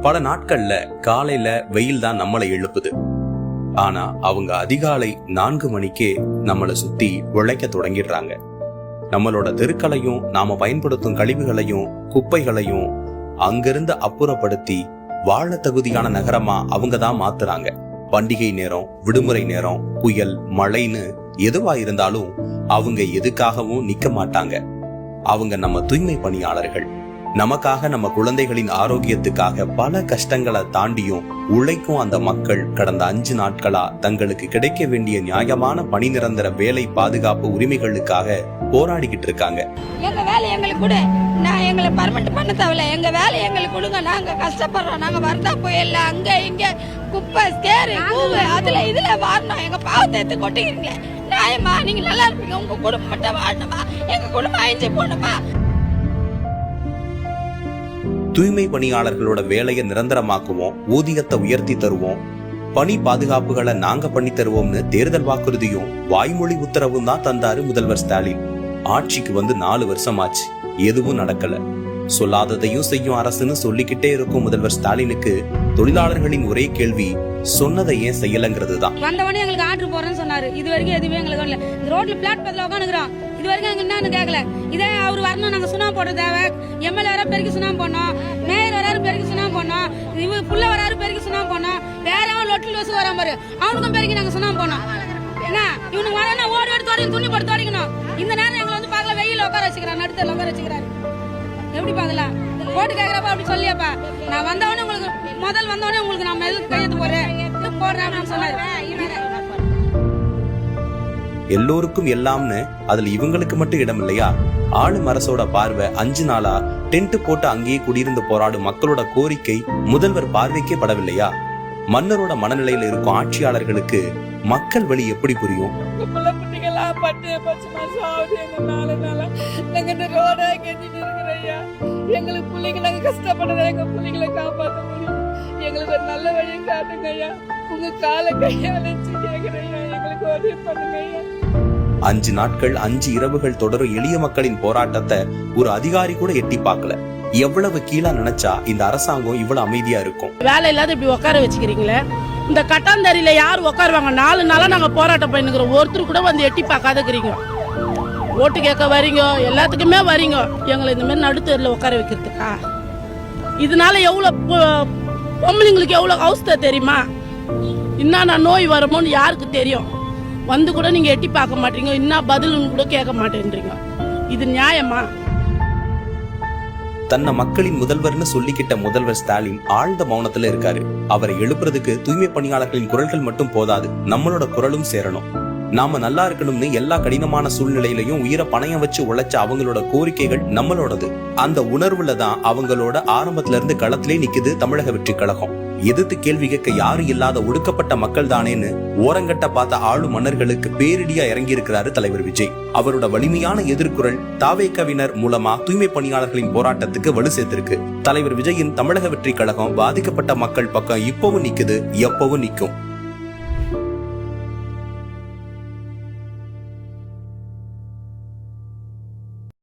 பல நாட்கள்ல காலையில வெயில் தான் நம்மளை எழுப்புது. ஆனா அவங்க அதிகாலை 4 மணிக்கே நம்மளை சுத்தி உழைக்க தொடங்கிடுறாங்க. நம்மளோட தெருக்களையும் நாம பயன்படுத்தும் கழிவுகளையும் குப்பைகளையும் அங்கிருந்து அப்புறப்படுத்தி வாழ தகுதியான நகரமா அவங்க தான் மாத்துறாங்க. பண்டிகை நேரம், விடுமுறை நேரம், புயல், மழைன்னு எதுவா இருந்தாலும் அவங்க எதுக்காகவும் நிக்க மாட்டாங்க. அவங்க நம்ம தூய்மை பணியாளர்கள். நமக்காக, நம்ம குழந்தைகளின் ஆரோக்கியத்துக்காக பல கஷ்டங்களை தாண்டியும் உழைக்கும் அந்த மக்கள் கடந்த 5 நாட்களா தங்களுக்கு கிடைக்க வேண்டிய நியாயமான பணி நிரந்தர வேலை பாதுகாப்பு உரிமைகளுக்காக போராடிக்கிட்டு இருக்காங்க. எங்க வேலை எங்களுக்கு கூட, நான் எங்களை பர்மனன்ட் பண்ண தேவையில்ல, எங்க வேலை எங்களுக்கு கொடுங்க, நாங்க கஷ்டப்படுறோம், நாங்க வரதா போயிடல, அங்க இங்க குப்பை சேரு கூவு அதுல இதுல வாரணும், எங்க பாவத்தை எடுத்து கொட்டிக்கிறீங்களே நியாயமா? நீங்க நல்லா இருப்பீங்க, உங்க குடும்பம் மட்டும் வாழணுமா? எங்க குடும்பம் அழிஞ்சு போகணுமா? தூய்மை பணியாளர்களோட வேலையை நிரந்தரமாக்குவோம், ஊதியத்தை உயர்த்தி தருவோம், பணி பாதுகாப்புகளை நாங்க பண்ணி தருவோம்னு தேர்தல் வாக்குறுதியும் வாய்மொழி உத்தரவும் தான் தந்தாரு முதல்வர் ஸ்டாலின். ஆட்சிக்கு வந்து 4 வருஷம் ஆச்சு, எதுவும் நடக்கல. சொல்லாததையும் செய்யும் அரசுன்னு சொல்லிக்கிட்டே இருக்கும் முதல்வர் ஸ்டாலினுக்கு தொழிலாளர்களின் ஒரே கேள்வி சொன்னதை ஏன் செய்யலங்கிறது தான். வந்தவனே எங்களுக்கு ஆர்டர் போறேன்னு சொன்னாரு, இது வரைக்கும் எதுவுமே எங்களுக்கு வரல. இந்த ரோட்ல பிளாட்பாத்ல உட்காந்துக்கிறோம், இது வரைக்கும் எங்க என்னன்னு கேட்கல. இதே அவர் வரணும், நாங்க சுண்ணாம்பு போட தேவை, எம்எல்ஏ வர பெருக்கி சுண்ணாம்பு போனோம், மேயர் வராரு பெருக்கி சுண்ணாம்பு போனோம், இவ புள்ள வராரு பெருக்கி சுண்ணாம்பு போனோம், வேற அவன் லொட்டில் வசு வராம பாரு அவனுக்கும் பெருக்கி நாங்க சுண்ணாம்பு போனோம். என்ன இவனுக்கு வரனா ஓடி ஓடி தோடி துணி போட்டு தோடிக்கணும். இந்த நேரம் எங்களை வந்து பார்க்கல, வெயில உட்கார வச்சுக்கிறாரு, நடுத்தல உட்கார வச்சுக்கிறாரு. எப்படி பாக்கலாம்? ஓட்டு கேட்கறப்ப அப்படி சொல்லியாப்பா, நான் வந்தவனே உங்களுக்கு முதல் வந்தவனே உங்களுக்கு நான் மெது கையெழுத்து போடுறேன் சொன்னாரு. எல்லோருக்கும் எல்லாம்னு அதுல இவங்களுக்கு மட்டும் இடம் இல்லையா? ஆளும் அரசோட பார்வை 5 நாளா டென்ட் போட்டு அங்கேயே குடியிருந்து போராடும் மக்களோட கோரிக்கை முதல்வர் பார்வைக்கே படவில்லையா? மன்னரோட மனநிலையில இருக்கும் ஆட்சியாளர்களுக்கு மக்கள் வழி எப்படி புரியும்? எங்களுக்கு பிள்ளைங்க நாங்க கஷ்டப்படுறத எங்க பிள்ளைங்களை காப்பாற்ற முடியும். எங்களுக்கு ஒரு நல்ல வழியை காட்டுங்க ஐயா, உங்க கால கையாளச்சு கேக்குறேன், எங்களுக்கு உதவி பண்ணுங்க ஐயா. 5 நாட்கள் 5 இரவுகள் தொடரும் எளிய மக்களின் போராட்டத்தை ஒரு அதிகாரி கூட எட்டி பார்க்கல. எவ்வளவு கீழா நினைச்சா இந்த அரசாங்கம் இவ்வளவு அமைதியா இருக்கும்? வேலை இல்லாத இப்படி உட்கார வச்சுக்கிறீங்களே, இந்த கட்டாந்தறியில யார் உட்காருவாங்க? 4 நாளா நாங்க போராட்டம் பண்ணிக்கிறோம், ஒருத்தர் கூட வந்து எட்டி பார்க்காதக்கிறீங்க. ஓட்டு கேட்க வரீங்க, எல்லாத்துக்குமே வரீங்க, எங்களை இந்த மாதிரி நடுத்தரில் உட்கார வைக்கிறதுக்கா? இதனால எவ்வளவு பொம்பளைங்களுக்கு எவ்வளவு அவஸ்தை தெரியுமா? என்னன்னா நோய் வருமோன்னு யாருக்கு தெரியும்? வந்து கூட நீங்க எட்டி பார்க்க மாட்டீங்க, என்ன பதில்னு கூட கேட்க மாட்டேன்றீங்க. இது நியாயமா? தன்னை மக்களின் முதல்வர்னு சொல்லிக்கிட்ட முதல்வர் ஸ்டாலின் ஆழ்ந்த மௌனத்துல இருக்காரு. அவரை எழுப்புறதுக்கு தூய்மை பணியாளர்களின் குரல்கள் மட்டும் போதாது, நம்மளோட குரலும் சேரணும். நாம நல்லா இருக்கணும்னு எல்லா கடினமான சூழ்நிலையிலையும் உயிரை பணயம் வச்சு உழைச்ச அவங்களோட கோரிக்கைகள் நம்மளோடது. அந்த உணர்வுல தான் அவங்களோட ஆரம்பத்துல இருந்து களத்திலே நிக்குது தமிழக வெற்றி கழகம். எதிர்த்து கேள்வி கேட்க யாரும் இல்லாத ஒடுக்கப்பட்ட மக்கள் தானேன்னு ஓரங்கட்ட பார்த்த ஆளும் மன்னர்களுக்கு பேரிடியா இறங்கி இருக்கிறாரு தலைவர் விஜய். அவரோட வலிமையான எதிர்குரல் தாவேகவினர் மூலமா தூய்மை பணியாளர்களின் போராட்டத்துக்கு வலு சேர்த்திருக்கு. தலைவர் விஜயின் தமிழக வெற்றி கழகம் பாதிக்கப்பட்ட மக்கள் பக்கம் இப்பவும் நிக்குது, எப்பவும் நிக்கும்.